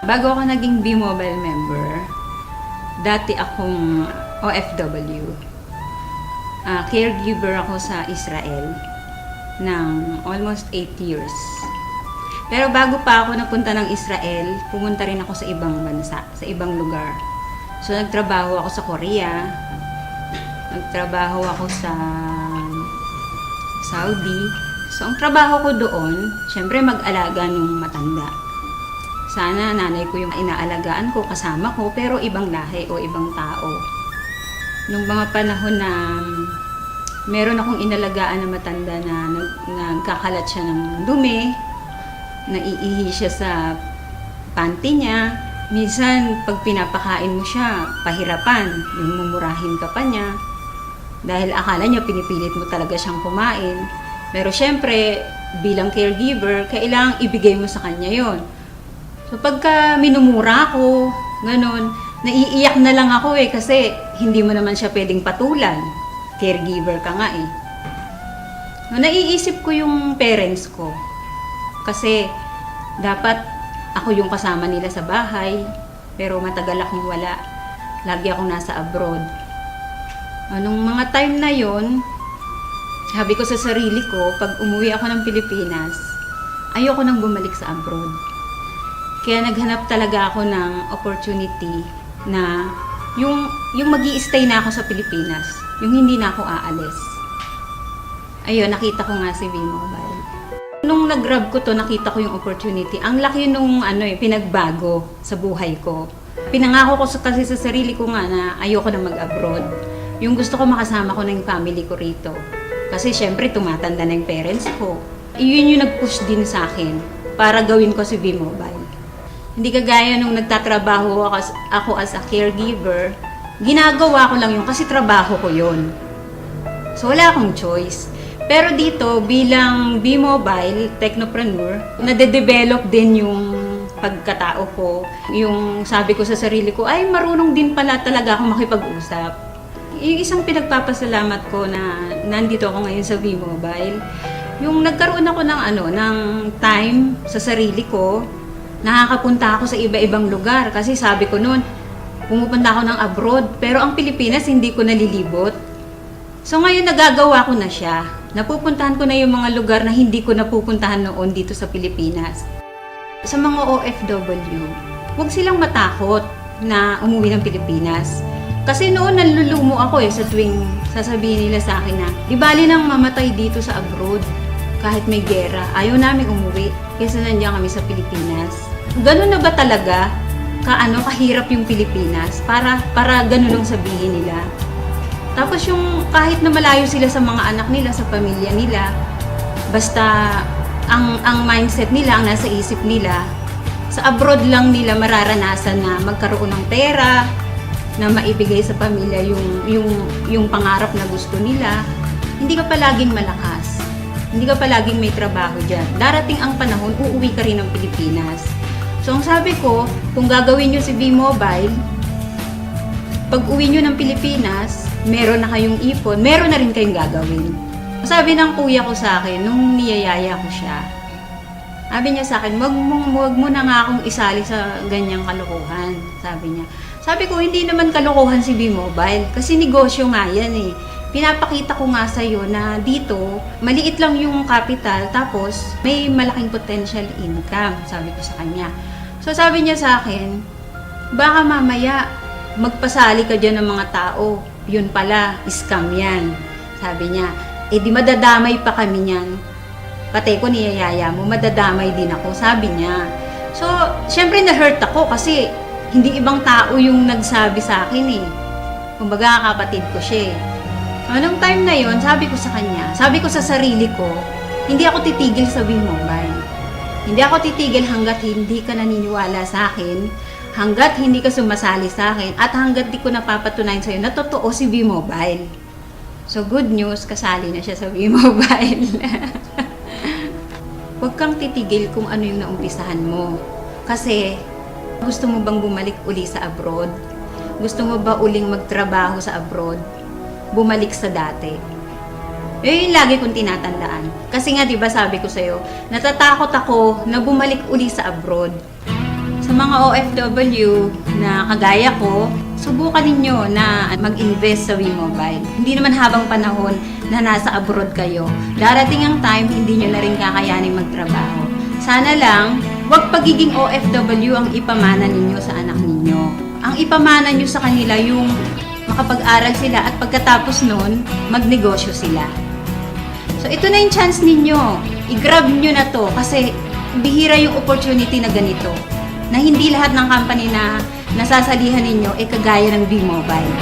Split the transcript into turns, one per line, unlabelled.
Bago ako naging B-Mobile member, dati akong OFW. Caregiver ako sa Israel ng almost 8 years. Pero bago pa ako napunta ng Israel, pumunta rin ako sa ibang bansa, sa ibang lugar. So nagtrabaho ako sa Korea, nagtrabaho ako sa Saudi. So ang trabaho ko doon, syempre mag-alaga ng matanda. Sana nanay ko yung inaalagaan ko, kasama ko, pero ibang lahi o ibang tao. Nung mga panahon na meron akong inalagaan na matanda na nagkakalat siya ng dumi, naiihi siya sa panty niya. Minsan, pag pinapakain mo siya, pahirapan, yung mumurahin ka pa niya. Dahil akala niya pinipilit mo talaga siyang kumain. Pero syempre, bilang caregiver, kailangang ibigay mo sa kanya yon. So pagka minumura ko, ganun, naiiyak na lang ako kasi hindi mo naman siya pwedeng patulan. Caregiver ka nga eh. No, naiisip ko yung parents ko. Kasi dapat ako yung kasama nila sa bahay, pero matagal akong wala. Lagi akong nasa abroad. Nung mga time na yon, sabi ko sa sarili ko, pag umuwi ako ng Pilipinas, ayoko nang bumalik sa abroad. Kaya naghanap talaga ako ng opportunity na yung magi-stay na ako sa Pilipinas, yung hindi na ako aalis. Ayun, nakita ko nga si B-Mobile. Nung nag-grab ko to, nakita ko yung opportunity. Ang laki nung pinagbago sa buhay ko. Pinangako ko kasi sa sarili ko nga na ayoko na mag-abroad. Yung gusto ko makasama ko ng family ko rito. Kasi syempre tumatanda na yung parents ko. Iyon yung nag-push din sa akin para gawin ko si B-Mobile. Hindi kagaya nung nagtatrabaho ako as a caregiver, ginagawa ko lang yun kasi trabaho ko yun. So wala akong choice. Pero dito, bilang B-Mobile technopreneur, nade-develop din yung pagkatao ko. Yung sabi ko sa sarili ko, ay marunong din pala talaga akong makipag-usap. Yung isang pinagpapasalamat ko na nandito ako ngayon sa B-Mobile, yung nagkaroon ako ng time sa sarili ko, nakakapunta ako sa iba-ibang lugar. Kasi sabi ko noon, pumupunta ako ng abroad, pero ang Pilipinas hindi ko nalilibot. So ngayon nagagawa ko na siya. Napupuntahan ko na yung mga lugar na hindi ko napupuntahan noon dito sa Pilipinas. Sa mga OFW, huwag silang matakot na umuwi ng Pilipinas. Kasi noon nalulumo ako sa tuwing sasabihin nila sa akin na, di bali nang mamatay dito sa abroad kahit may gera. Ayaw namin umuwi kasi nandiyan kami sa Pilipinas. Ganun na ba talaga kahirap yung Pilipinas para ganun lang sabihin nila? Tapos yung kahit na malayo sila sa mga anak nila, sa pamilya nila, basta ang mindset nila, ang nasa isip nila, sa abroad lang nila mararanasan na magkaroon ng pera, na maibigay sa pamilya yung pangarap na gusto nila. Hindi ka palaging malakas. Hindi ka palaging may trabaho dyan. Darating ang panahon, uuwi ka rin ng Pilipinas. So ang sabi ko, kung gagawin nyo si B-Mobile, pag uwi nyo ng Pilipinas, meron na kayong ipon, meron na rin kayong gagawin. Sabi ng kuya ko sa akin, nung niyayaya ko siya, sabi niya sa akin, wag mo na nga akong isali sa ganyang kalokohan, sabi niya. Sabi ko, hindi naman kalokohan si B-Mobile, kasi negosyo nga yan eh. Pinapakita ko nga sa'yo na dito, maliit lang yung capital, tapos may malaking potential income, sabi ko sa kanya. So sabi niya sa akin, baka mamaya, magpasali ka dyan ng mga tao. Yun pala, scam yan. Sabi niya, di madadamay pa kami niyan. Pati ko niyayaya mo, madadamay din ako, sabi niya. So, syempre na-hurt ako kasi hindi ibang tao yung nagsabi sa akin eh. Kumbaga, kapatid ko siya eh. Anong time na yon, sabi ko sa kanya, sabi ko sa sarili ko, hindi ako titigil sa B-Mobile. Hindi ako titigil hanggat hindi ka naniniwala sa akin, hanggat hindi ka sumasali sa akin, at hanggat di ko napapatunayan sa'yo na totoo si B-Mobile. So, good news, kasali na siya sa B-Mobile. Huwag kang titigil kung ano yung naumpisahan mo. Kasi, gusto mo bang bumalik uli sa abroad? Gusto mo ba uling magtrabaho sa abroad? Bumalik sa dati? Yung lagi kong tinatandaan. Kasi nga, di ba sabi ko sa'yo, natatakot ako na bumalik uli sa abroad. Sa mga OFW na kagaya ko, subukan ninyo na mag-invest sa WeMobile. Hindi naman habang panahon na nasa abroad kayo, darating ang time hindi nyo na rin kakayaning magtrabaho. Sana lang, huwag pagiging OFW ang ipamana ninyo sa anak ninyo. Ang ipamana nyo sa kanila yung makapag-aral sila at pagkatapos nun, magnegosyo sila. So ito na yung chance ninyo. I-grab nyo na to kasi bihira yung opportunity na ganito. Na hindi lahat ng company na nasasalihan ninyo kagaya ng WeMobile.